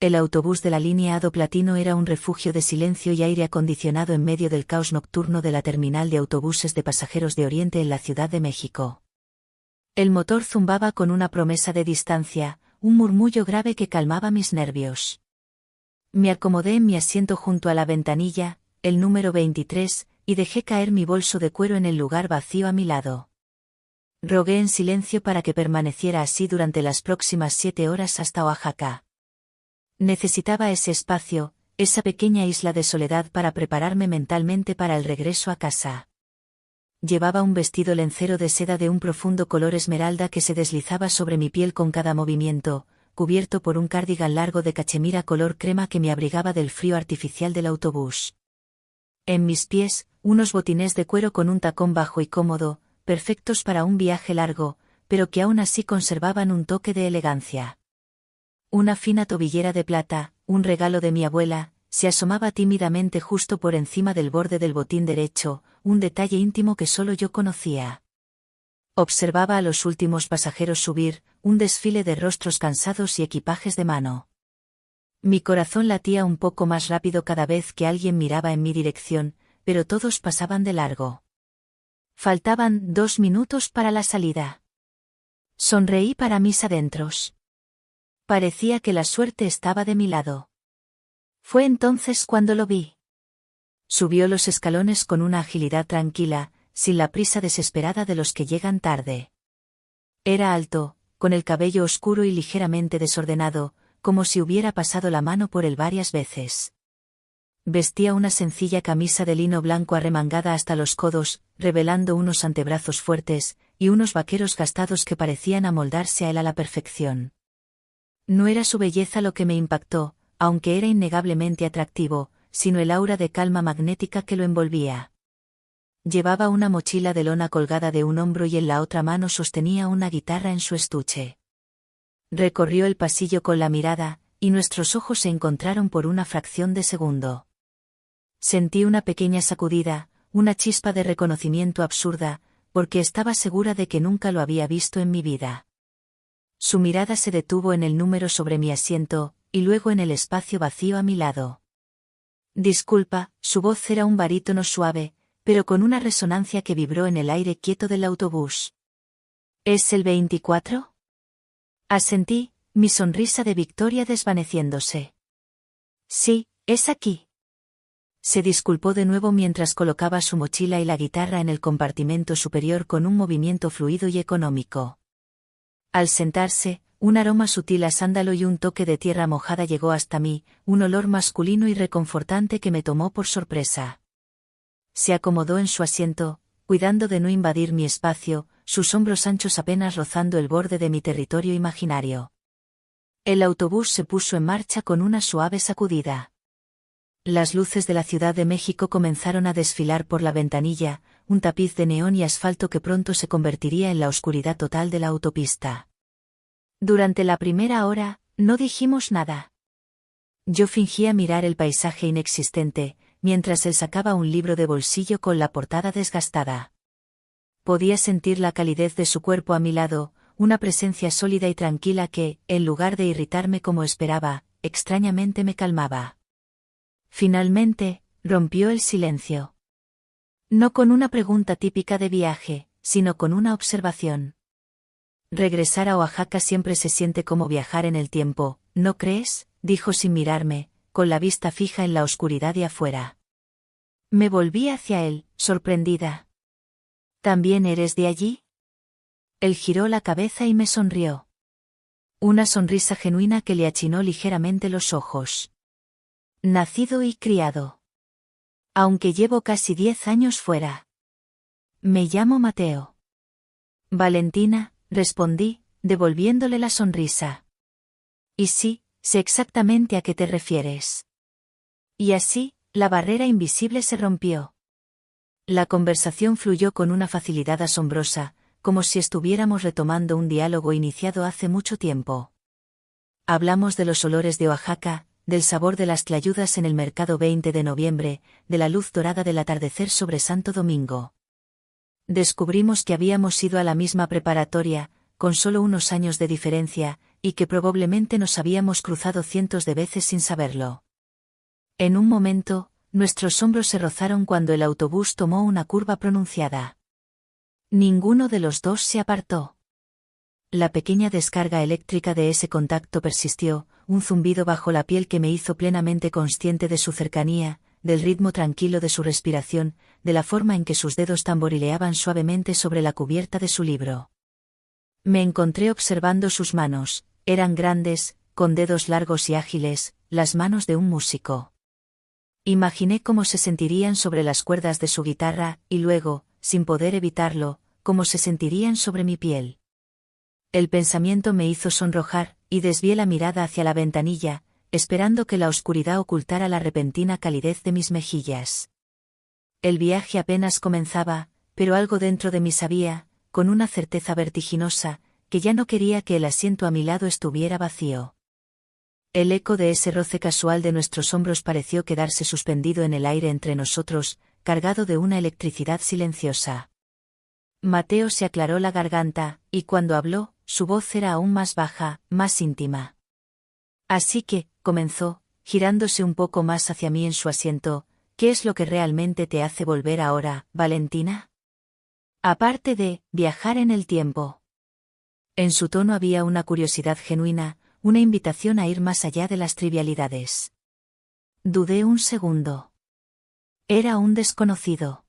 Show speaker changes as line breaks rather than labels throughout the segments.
El autobús de la línea Ado Platino era un refugio de silencio y aire acondicionado en medio del caos nocturno de la terminal de autobuses de pasajeros de Oriente en la Ciudad de México. El motor zumbaba con una promesa de distancia, un murmullo grave que calmaba mis nervios. Me acomodé en mi asiento junto a la ventanilla, el número 23, y dejé caer mi bolso de cuero en el lugar vacío a mi lado. Rogué en silencio para que permaneciera así durante las próximas 7 horas hasta Oaxaca. Necesitaba ese espacio, esa pequeña isla de soledad para prepararme mentalmente para el regreso a casa. Llevaba un vestido lencero de seda de un profundo color esmeralda que se deslizaba sobre mi piel con cada movimiento, cubierto por un cardigan largo de cachemira color crema que me abrigaba del frío artificial del autobús. En mis pies, unos botines de cuero con un tacón bajo y cómodo, perfectos para un viaje largo, pero que aún así conservaban un toque de elegancia. Una fina tobillera de plata, un regalo de mi abuela, se asomaba tímidamente justo por encima del borde del botín derecho, un detalle íntimo que solo yo conocía. Observaba a los últimos pasajeros subir, un desfile de rostros cansados y equipajes de mano. Mi corazón latía un poco más rápido cada vez que alguien miraba en mi dirección, pero todos pasaban de largo. Faltaban 2 minutos para la salida. Sonreí para mis adentros. Parecía que la suerte estaba de mi lado. Fue entonces cuando lo vi. Subió los escalones con una agilidad tranquila, sin la prisa desesperada de los que llegan tarde. Era alto, con el cabello oscuro y ligeramente desordenado, como si hubiera pasado la mano por él varias veces. Vestía una sencilla camisa de lino blanco arremangada hasta los codos, revelando unos antebrazos fuertes, y unos vaqueros gastados que parecían amoldarse a él a la perfección. No era su belleza lo que me impactó, aunque era innegablemente atractivo, sino el aura de calma magnética que lo envolvía. Llevaba una mochila de lona colgada de un hombro y en la otra mano sostenía una guitarra en su estuche. Recorrió el pasillo con la mirada, y nuestros ojos se encontraron por una fracción de segundo. Sentí una pequeña sacudida, una chispa de reconocimiento absurda, porque estaba segura de que nunca lo había visto en mi vida. Su mirada se detuvo en el número sobre mi asiento, y luego en el espacio vacío a mi lado. Disculpa, su voz era un barítono suave, pero con una resonancia que vibró en el aire quieto del autobús. ¿Es el 24? Asentí, mi sonrisa de victoria desvaneciéndose. Sí, es aquí. Se disculpó de nuevo mientras colocaba su mochila y la guitarra en el compartimento superior con un movimiento fluido y económico. Al sentarse, un aroma sutil a sándalo y un toque de tierra mojada llegó hasta mí, un olor masculino y reconfortante que me tomó por sorpresa. Se acomodó en su asiento, cuidando de no invadir mi espacio, sus hombros anchos apenas rozando el borde de mi territorio imaginario. El autobús se puso en marcha con una suave sacudida. Las luces de la Ciudad de México comenzaron a desfilar por la ventanilla, un tapiz de neón y asfalto que pronto se convertiría en la oscuridad total de la autopista. Durante la primera hora, no dijimos nada. Yo fingía mirar el paisaje inexistente, mientras él sacaba un libro de bolsillo con la portada desgastada. Podía sentir la calidez de su cuerpo a mi lado, una presencia sólida y tranquila que, en lugar de irritarme como esperaba, extrañamente me calmaba. Finalmente, rompió el silencio. No con una pregunta típica de viaje, sino con una observación. Regresar a Oaxaca siempre se siente como viajar en el tiempo, ¿no crees?, dijo sin mirarme, con la vista fija en la oscuridad de afuera. Me volví hacia él, sorprendida. ¿También eres de allí? Él giró la cabeza y me sonrió. Una sonrisa genuina que le achinó ligeramente los ojos. Nacido y criado. Aunque llevo casi 10 años fuera. Me llamo Mateo. Valentina, respondí, devolviéndole la sonrisa. Y sí, sé exactamente a qué te refieres. Y así, la barrera invisible se rompió. La conversación fluyó con una facilidad asombrosa, como si estuviéramos retomando un diálogo iniciado hace mucho tiempo. Hablamos de los olores de Oaxaca, del sabor de las tlayudas en el mercado 20 de noviembre, de la luz dorada del atardecer sobre Santo Domingo. Descubrimos que habíamos ido a la misma preparatoria, con solo unos años de diferencia, y que probablemente nos habíamos cruzado cientos de veces sin saberlo. En un momento, nuestros hombros se rozaron cuando el autobús tomó una curva pronunciada. Ninguno de los dos se apartó. La pequeña descarga eléctrica de ese contacto persistió, un zumbido bajo la piel que me hizo plenamente consciente de su cercanía, del ritmo tranquilo de su respiración, de la forma en que sus dedos tamborileaban suavemente sobre la cubierta de su libro. Me encontré observando sus manos, eran grandes, con dedos largos y ágiles, las manos de un músico. Imaginé cómo se sentirían sobre las cuerdas de su guitarra, y luego, sin poder evitarlo, cómo se sentirían sobre mi piel. El pensamiento me hizo sonrojar, y desvié la mirada hacia la ventanilla, esperando que la oscuridad ocultara la repentina calidez de mis mejillas. El viaje apenas comenzaba, pero algo dentro de mí sabía, con una certeza vertiginosa, que ya no quería que el asiento a mi lado estuviera vacío. El eco de ese roce casual de nuestros hombros pareció quedarse suspendido en el aire entre nosotros, cargado de una electricidad silenciosa. Mateo se aclaró la garganta, y cuando habló, su voz era aún más baja, más íntima. Así que, comenzó, girándose un poco más hacia mí en su asiento, ¿qué es lo que realmente te hace volver ahora, Valentina? Aparte de, viajar en el tiempo. En su tono había una curiosidad genuina, una invitación a ir más allá de las trivialidades. Dudé un segundo. Era un desconocido.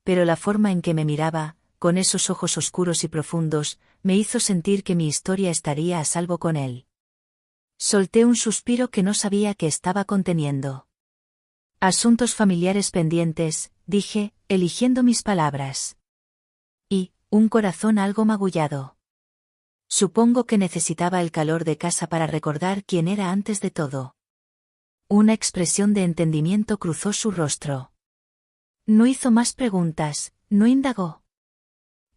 Pero la forma en que me miraba, con esos ojos oscuros y profundos, me hizo sentir que mi historia estaría a salvo con él. Solté un suspiro que no sabía que estaba conteniendo. Asuntos familiares pendientes, dije, eligiendo mis palabras. Y, un corazón algo magullado. Supongo que necesitaba el calor de casa para recordar quién era antes de todo. Una expresión de entendimiento cruzó su rostro. No hizo más preguntas, no indagó.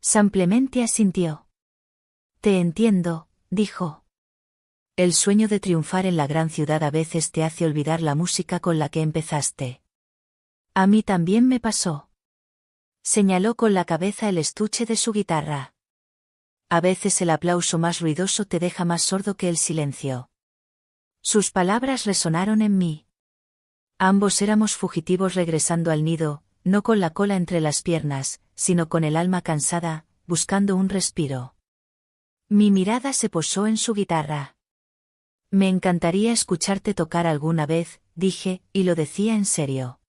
Simplemente asintió. Te entiendo, dijo. El sueño de triunfar en la gran ciudad a veces te hace olvidar la música con la que empezaste. A mí también me pasó. Señaló con la cabeza el estuche de su guitarra. A veces el aplauso más ruidoso te deja más sordo que el silencio. Sus palabras resonaron en mí. Ambos éramos fugitivos regresando al nido, no con la cola entre las piernas, sino con el alma cansada, buscando un respiro. Mi mirada se posó en su guitarra. Me encantaría escucharte tocar alguna vez, dije, y lo decía en serio.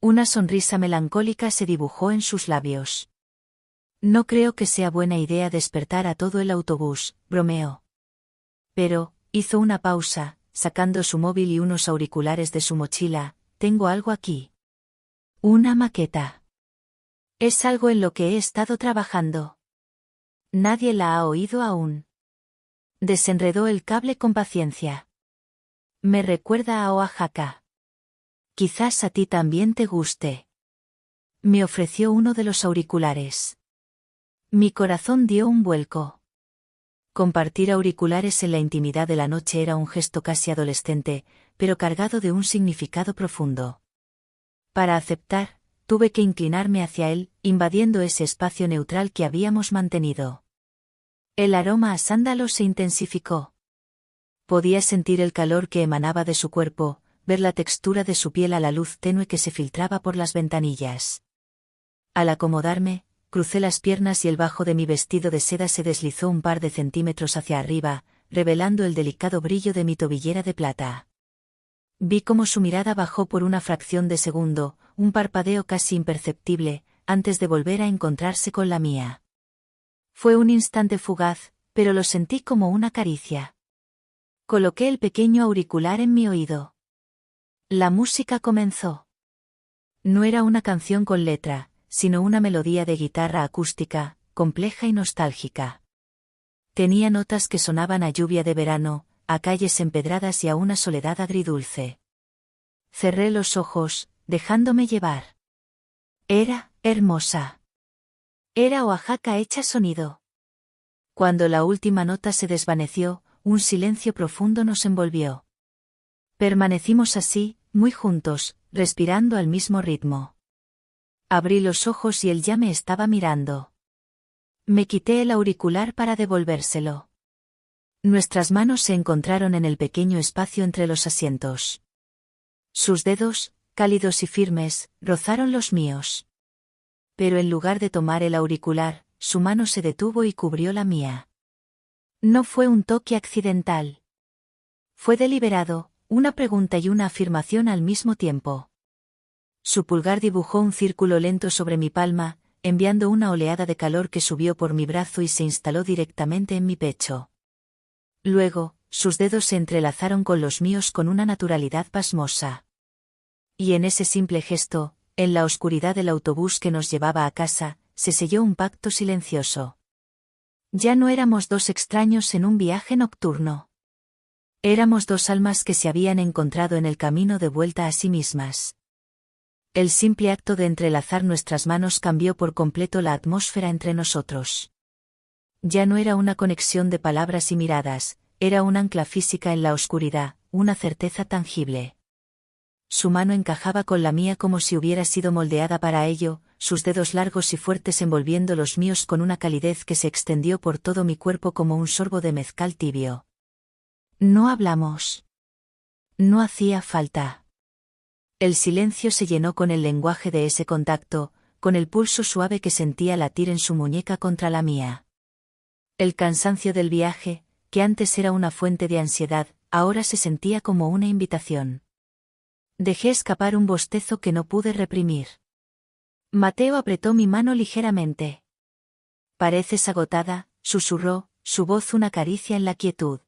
Una sonrisa melancólica se dibujó en sus labios. No creo que sea buena idea despertar a todo el autobús, bromeó. Pero, hizo una pausa, sacando su móvil y unos auriculares de su mochila, tengo algo aquí. Una maqueta. Es algo en lo que he estado trabajando. Nadie la ha oído aún. Desenredó el cable con paciencia. Me recuerda a Oaxaca. Quizás a ti también te guste. Me ofreció uno de los auriculares. Mi corazón dio un vuelco. Compartir auriculares en la intimidad de la noche era un gesto casi adolescente, pero cargado de un significado profundo. Para aceptar, tuve que inclinarme hacia él, invadiendo ese espacio neutral que habíamos mantenido. El aroma a sándalo se intensificó. Podía sentir el calor que emanaba de su cuerpo, ver la textura de su piel a la luz tenue que se filtraba por las ventanillas. Al acomodarme, crucé las piernas y el bajo de mi vestido de seda se deslizó un par de centímetros hacia arriba, revelando el delicado brillo de mi tobillera de plata. Vi cómo su mirada bajó por una fracción de segundo, un parpadeo casi imperceptible, antes de volver a encontrarse con la mía. Fue un instante fugaz, pero lo sentí como una caricia. Coloqué el pequeño auricular en mi oído. La música comenzó. No era una canción con letra, sino una melodía de guitarra acústica, compleja y nostálgica. Tenía notas que sonaban a lluvia de verano, a calles empedradas y a una soledad agridulce. Cerré los ojos, dejándome llevar. Era hermosa. Era Oaxaca hecha sonido. Cuando la última nota se desvaneció, un silencio profundo nos envolvió. Permanecimos así, muy juntos, respirando al mismo ritmo. Abrí los ojos y él ya me estaba mirando. Me quité el auricular para devolvérselo. Nuestras manos se encontraron en el pequeño espacio entre los asientos. Sus dedos, cálidos y firmes, rozaron los míos. Pero en lugar de tomar el auricular, su mano se detuvo y cubrió la mía. No fue un toque accidental. Fue deliberado, una pregunta y una afirmación al mismo tiempo. Su pulgar dibujó un círculo lento sobre mi palma, enviando una oleada de calor que subió por mi brazo y se instaló directamente en mi pecho. Luego, sus dedos se entrelazaron con los míos con una naturalidad pasmosa. Y en ese simple gesto, en la oscuridad del autobús que nos llevaba a casa, se selló un pacto silencioso. Ya no éramos dos extraños en un viaje nocturno. Éramos dos almas que se habían encontrado en el camino de vuelta a sí mismas. El simple acto de entrelazar nuestras manos cambió por completo la atmósfera entre nosotros. Ya no era una conexión de palabras y miradas, era un ancla física en la oscuridad, una certeza tangible. Su mano encajaba con la mía como si hubiera sido moldeada para ello, sus dedos largos y fuertes envolviendo los míos con una calidez que se extendió por todo mi cuerpo como un sorbo de mezcal tibio. No hablamos. No hacía falta. El silencio se llenó con el lenguaje de ese contacto, con el pulso suave que sentía latir en su muñeca contra la mía. El cansancio del viaje, que antes era una fuente de ansiedad, ahora se sentía como una invitación. Dejé escapar un bostezo que no pude reprimir. Mateo apretó mi mano ligeramente. Pareces agotada, susurró, su voz una caricia en la quietud.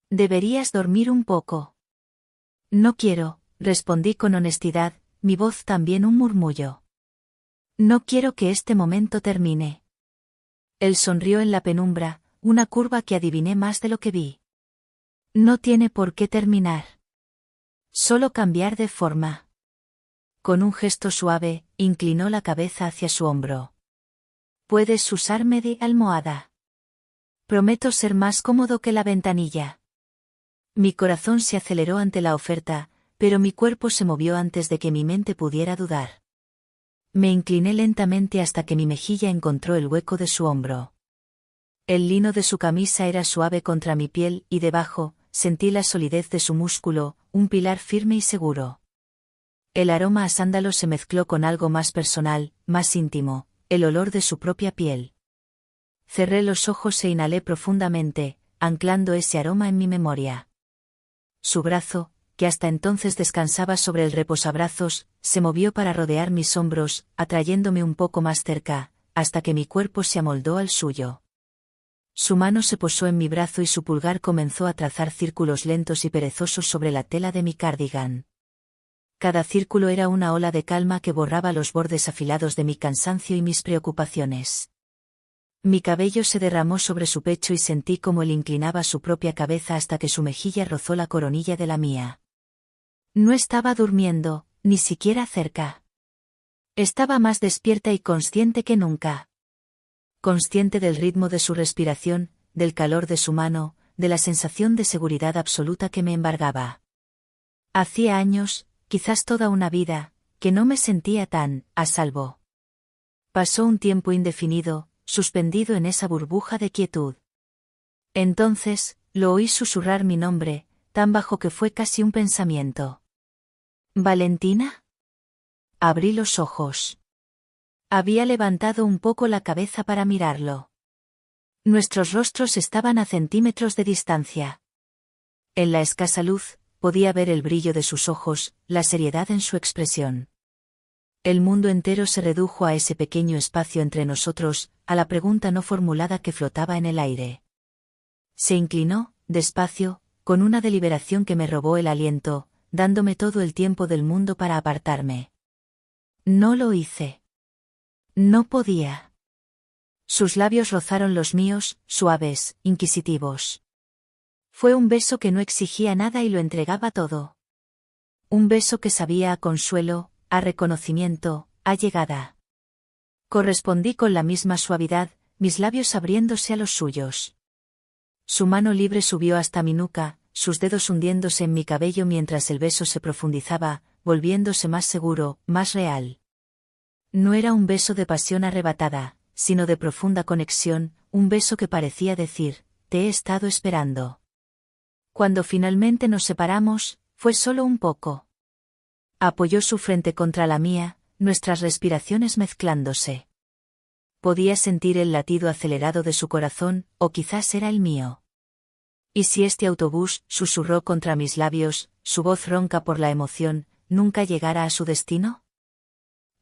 Deberías dormir un poco. No quiero, respondí con honestidad, mi voz también un murmullo. No quiero que este momento termine. Él sonrió en la penumbra, una curva que adiviné más de lo que vi. No tiene por qué terminar. Solo cambiar de forma. Con un gesto suave, inclinó la cabeza hacia su hombro. Puedes usarme de almohada. Prometo ser más cómodo que la ventanilla. Mi corazón se aceleró ante la oferta, pero mi cuerpo se movió antes de que mi mente pudiera dudar. Me incliné lentamente hasta que mi mejilla encontró el hueco de su hombro. El lino de su camisa era suave contra mi piel y debajo, sentí la solidez de su músculo, un pilar firme y seguro. El aroma a sándalo se mezcló con algo más personal, más íntimo, el olor de su propia piel. Cerré los ojos e inhalé profundamente, anclando ese aroma en mi memoria. Su brazo, que hasta entonces descansaba sobre el reposabrazos, se movió para rodear mis hombros, atrayéndome un poco más cerca, hasta que mi cuerpo se amoldó al suyo. Su mano se posó en mi brazo y su pulgar comenzó a trazar círculos lentos y perezosos sobre la tela de mi cardigan. Cada círculo era una ola de calma que borraba los bordes afilados de mi cansancio y mis preocupaciones. Mi cabello se derramó sobre su pecho y sentí como él inclinaba su propia cabeza hasta que su mejilla rozó la coronilla de la mía. No estaba durmiendo, ni siquiera cerca. Estaba más despierta y consciente que nunca. Consciente del ritmo de su respiración, del calor de su mano, de la sensación de seguridad absoluta que me embargaba. Hacía años, quizás toda una vida, que no me sentía tan a salvo. Pasó un tiempo indefinido, suspendido en esa burbuja de quietud. Entonces, lo oí susurrar mi nombre, tan bajo que fue casi un pensamiento. ¿Valentina? Abrí los ojos. Había levantado un poco la cabeza para mirarlo. Nuestros rostros estaban a centímetros de distancia. En la escasa luz, podía ver el brillo de sus ojos, la seriedad en su expresión. El mundo entero se redujo a ese pequeño espacio entre nosotros, a la pregunta no formulada que flotaba en el aire. Se inclinó, despacio, con una deliberación que me robó el aliento, dándome todo el tiempo del mundo para apartarme. No lo hice. No podía. Sus labios rozaron los míos, suaves, inquisitivos. Fue un beso que no exigía nada y lo entregaba todo. Un beso que sabía a consuelo, a reconocimiento, a llegada. Correspondí con la misma suavidad, mis labios abriéndose a los suyos. Su mano libre subió hasta mi nuca, sus dedos hundiéndose en mi cabello mientras el beso se profundizaba, volviéndose más seguro, más real. No era un beso de pasión arrebatada, sino de profunda conexión, un beso que parecía decir, te he estado esperando. Cuando finalmente nos separamos, fue solo un poco. Apoyó su frente contra la mía, nuestras respiraciones mezclándose. Podía sentir el latido acelerado de su corazón, o quizás era el mío. ¿Y si este autobús, susurró contra mis labios, su voz ronca por la emoción, nunca llegara a su destino?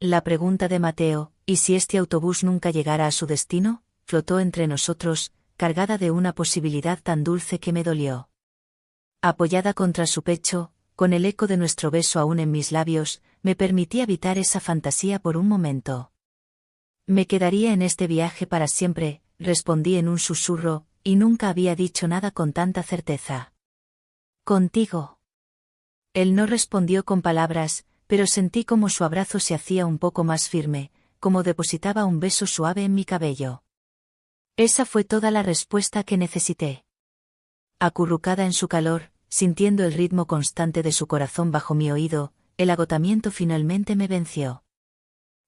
La pregunta de Mateo, ¿y si este autobús nunca llegara a su destino?, flotó entre nosotros, cargada de una posibilidad tan dulce que me dolió. Apoyada contra su pecho, con el eco de nuestro beso aún en mis labios, me permití habitar esa fantasía por un momento. Me quedaría en este viaje para siempre, respondí en un susurro, y nunca había dicho nada con tanta certeza. Contigo. Él no respondió con palabras, pero sentí como su abrazo se hacía un poco más firme, como depositaba un beso suave en mi cabello. Esa fue toda la respuesta que necesité. Acurrucada en su calor, sintiendo el ritmo constante de su corazón bajo mi oído, el agotamiento finalmente me venció.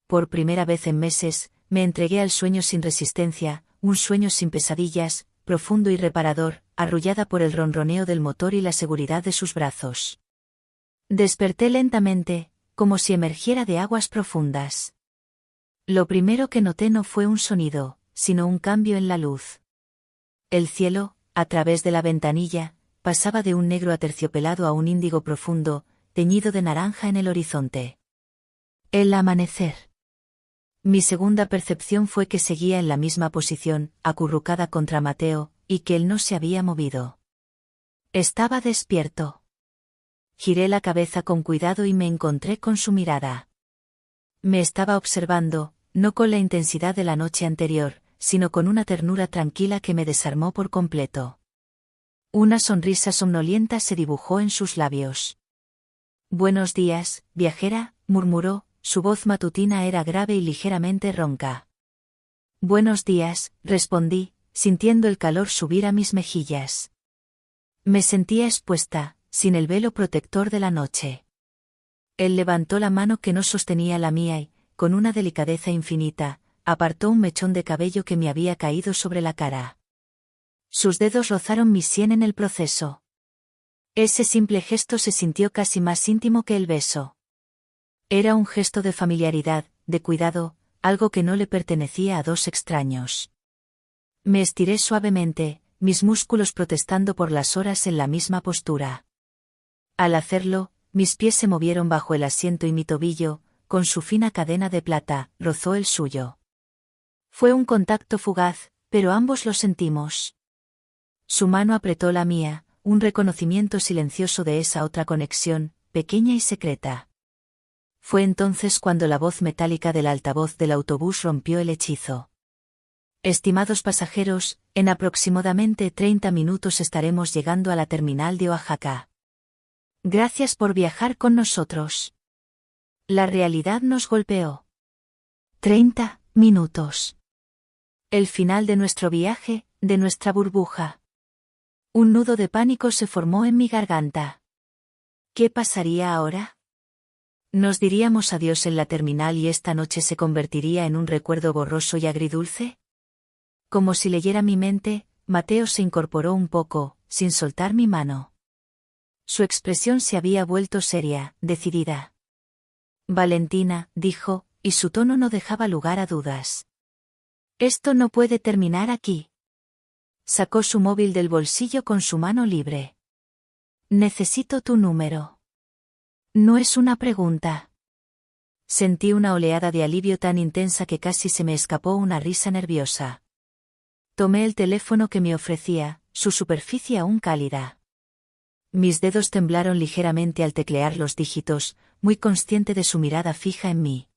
Por primera vez en meses, me entregué al sueño sin resistencia, un sueño sin pesadillas, profundo y reparador, arrullada por el ronroneo del motor y la seguridad de sus brazos. Desperté lentamente, como si emergiera de aguas profundas. Lo primero que noté no fue un sonido, sino un cambio en la luz. El cielo, a través de la ventanilla, pasaba de un negro aterciopelado a un índigo profundo, teñido de naranja en el horizonte. El amanecer. Mi segunda percepción fue que seguía en la misma posición, acurrucada contra Mateo, y que él no se había movido. Estaba despierto. Giré la cabeza con cuidado y me encontré con su mirada. Me estaba observando, no con la intensidad de la noche anterior, sino con una ternura tranquila que me desarmó por completo. Una sonrisa somnolienta se dibujó en sus labios. «Buenos días, viajera», murmuró, su voz matutina era grave y ligeramente ronca. «Buenos días», respondí, sintiendo el calor subir a mis mejillas. Me sentía expuesta, sin el velo protector de la noche. Él levantó la mano que no sostenía la mía y, con una delicadeza infinita, apartó un mechón de cabello que me había caído sobre la cara. Sus dedos rozaron mi sien en el proceso. Ese simple gesto se sintió casi más íntimo que el beso. Era un gesto de familiaridad, de cuidado, algo que no le pertenecía a dos extraños. Me estiré suavemente, mis músculos protestando por las horas en la misma postura. Al hacerlo, mis pies se movieron bajo el asiento y mi tobillo, con su fina cadena de plata, rozó el suyo. Fue un contacto fugaz, pero ambos lo sentimos. Su mano apretó la mía, un reconocimiento silencioso de esa otra conexión, pequeña y secreta. Fue entonces cuando la voz metálica del altavoz del autobús rompió el hechizo. Estimados pasajeros, en aproximadamente 30 minutos estaremos llegando a la terminal de Oaxaca. Gracias por viajar con nosotros. La realidad nos golpeó. 30 minutos. El final de nuestro viaje, de nuestra burbuja. Un nudo de pánico se formó en mi garganta. ¿Qué pasaría ahora? ¿Nos diríamos adiós en la terminal y esta noche se convertiría en un recuerdo borroso y agridulce? Como si leyera mi mente, Mateo se incorporó un poco, sin soltar mi mano. Su expresión se había vuelto seria, decidida. Valentina, dijo, y su tono no dejaba lugar a dudas. Esto no puede terminar aquí. Sacó su móvil del bolsillo con su mano libre. Necesito tu número. No es una pregunta. Sentí una oleada de alivio tan intensa que casi se me escapó una risa nerviosa. Tomé el teléfono que me ofrecía, su superficie aún cálida. Mis dedos temblaron ligeramente al teclear los dígitos, muy consciente de su mirada fija en mí.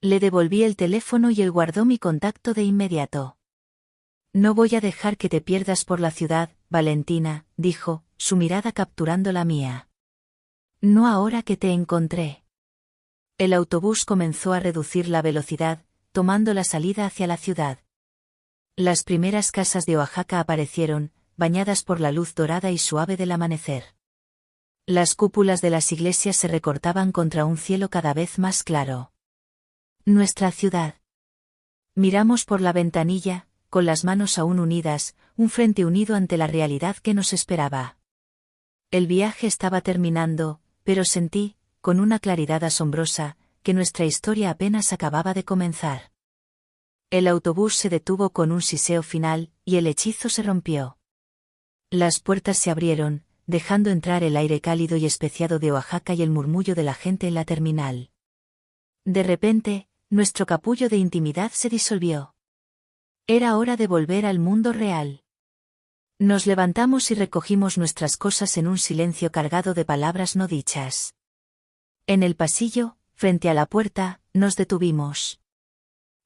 Le devolví el teléfono y él guardó mi contacto de inmediato. No voy a dejar que te pierdas por la ciudad, Valentina, dijo, su mirada capturando la mía. No ahora que te encontré. El autobús comenzó a reducir la velocidad, tomando la salida hacia la ciudad. Las primeras casas de Oaxaca aparecieron, bañadas por la luz dorada y suave del amanecer. Las cúpulas de las iglesias se recortaban contra un cielo cada vez más claro. Nuestra ciudad. Miramos por la ventanilla, con las manos aún unidas, un frente unido ante la realidad que nos esperaba. El viaje estaba terminando, pero sentí, con una claridad asombrosa, que nuestra historia apenas acababa de comenzar. El autobús se detuvo con un siseo final, y el hechizo se rompió. Las puertas se abrieron, dejando entrar el aire cálido y especiado de Oaxaca y el murmullo de la gente en la terminal. De repente, nuestro capullo de intimidad se disolvió. Era hora de volver al mundo real. Nos levantamos y recogimos nuestras cosas en un silencio cargado de palabras no dichas. En el pasillo, frente a la puerta, nos detuvimos.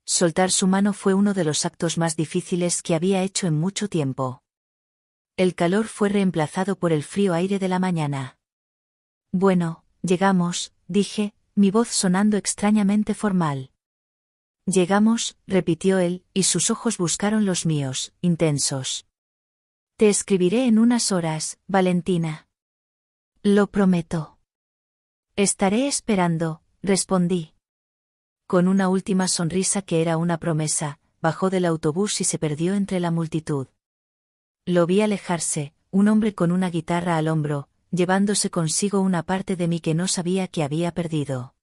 Soltar su mano fue uno de los actos más difíciles que había hecho en mucho tiempo. El calor fue reemplazado por el frío aire de la mañana. Bueno, llegamos, dije, mi voz sonando extrañamente formal. Llegamos, repitió él, y sus ojos buscaron los míos, intensos. Te escribiré en unas horas, Valentina. Lo prometo. Estaré esperando, respondí. Con una última sonrisa que era una promesa, bajó del autobús y se perdió entre la multitud. Lo vi alejarse, un hombre con una guitarra al hombro, llevándose consigo una parte de mí que no sabía que había perdido.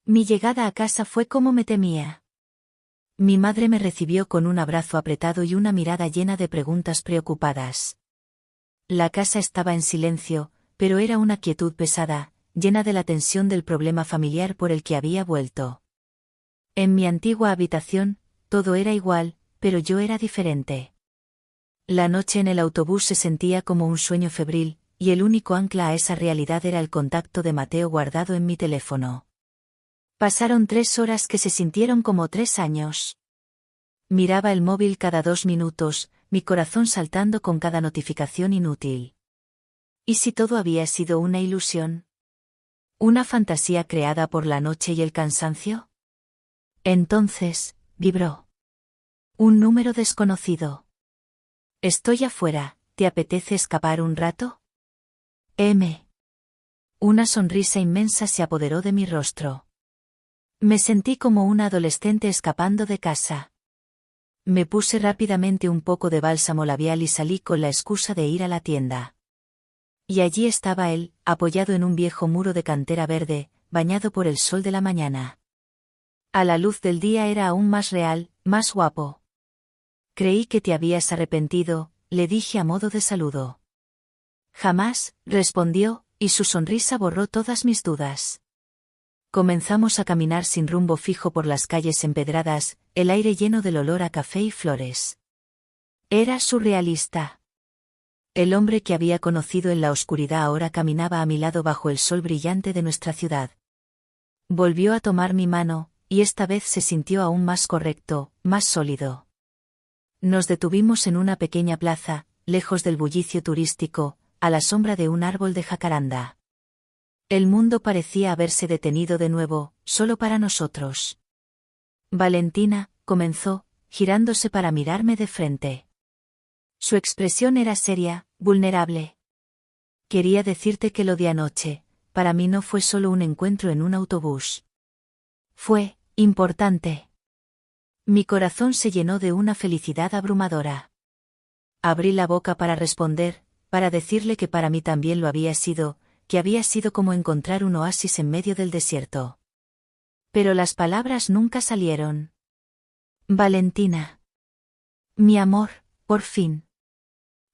Mi llegada a casa fue como me temía. Mi madre me recibió con un abrazo apretado y una mirada llena de preguntas preocupadas. La casa estaba en silencio, pero era una quietud pesada, llena de la tensión del problema familiar por el que había vuelto. En mi antigua habitación, todo era igual, pero yo era diferente. La noche en el autobús se sentía como un sueño febril, y el único ancla a esa realidad era el contacto de Mateo guardado en mi teléfono. Pasaron 3 horas que se sintieron como 3 años. Miraba el móvil cada 2 minutos, mi corazón saltando con cada notificación inútil. ¿Y si todo había sido una ilusión? ¿Una fantasía creada por la noche y el cansancio? Entonces, vibró. Un número desconocido. Estoy afuera, ¿te apetece escapar un rato? Una sonrisa inmensa se apoderó de mi rostro. Me sentí como una adolescente escapando de casa. Me puse rápidamente un poco de bálsamo labial y salí con la excusa de ir a la tienda. Y allí estaba él, apoyado en un viejo muro de cantera verde, bañado por el sol de la mañana. A la luz del día era aún más real, más guapo. Creí que te habías arrepentido, le dije a modo de saludo. Jamás, respondió, y su sonrisa borró todas mis dudas. Comenzamos a caminar sin rumbo fijo por las calles empedradas, el aire lleno del olor a café y flores. Era surrealista. El hombre que había conocido en la oscuridad ahora caminaba a mi lado bajo el sol brillante de nuestra ciudad. Volvió a tomar mi mano, y esta vez se sintió aún más correcto, más sólido. Nos detuvimos en una pequeña plaza, lejos del bullicio turístico, a la sombra de un árbol de jacaranda. El mundo parecía haberse detenido de nuevo, solo para nosotros. Valentina, comenzó, girándose para mirarme de frente. Su expresión era seria, vulnerable. Quería decirte que lo de anoche, para mí no fue solo un encuentro en un autobús. Fue importante. Mi corazón se llenó de una felicidad abrumadora. Abrí la boca para responder, para decirle que para mí también lo había sido, que había sido como encontrar un oasis en medio del desierto. Pero las palabras nunca salieron. Valentina. Mi amor, por fin.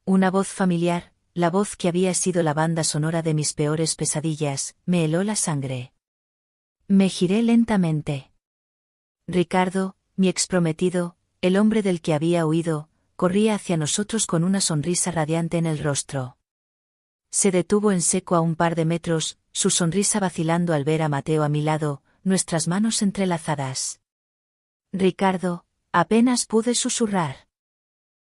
Una voz familiar, la voz que había sido la banda sonora de mis peores pesadillas, me heló la sangre. Me giré lentamente. Ricardo, mi exprometido, el hombre del que había huido, corría hacia nosotros con una sonrisa radiante en el rostro. Se detuvo en seco a un par de metros, su sonrisa vacilando al ver a Mateo a mi lado, nuestras manos entrelazadas. Ricardo, apenas pude susurrar.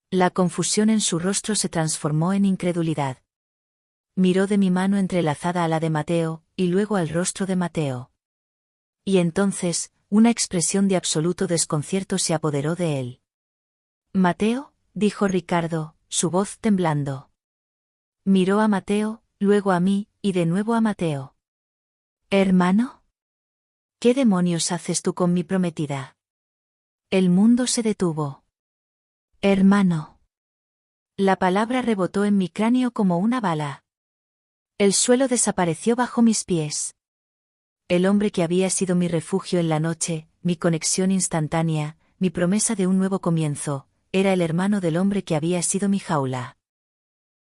La confusión en su rostro se transformó en incredulidad. Miró de mi mano entrelazada a la de Mateo, y luego al rostro de Mateo. Y entonces, una expresión de absoluto desconcierto se apoderó de él. Mateo, dijo Ricardo, su voz temblando. Miró a Mateo, luego a mí, y de nuevo a Mateo. ¿Hermano? ¿Qué demonios haces tú con mi prometida? El mundo se detuvo. Hermano. La palabra rebotó en mi cráneo como una bala. El suelo desapareció bajo mis pies. El hombre que había sido mi refugio en la noche, mi conexión instantánea, mi promesa de un nuevo comienzo, era el hermano del hombre que había sido mi jaula.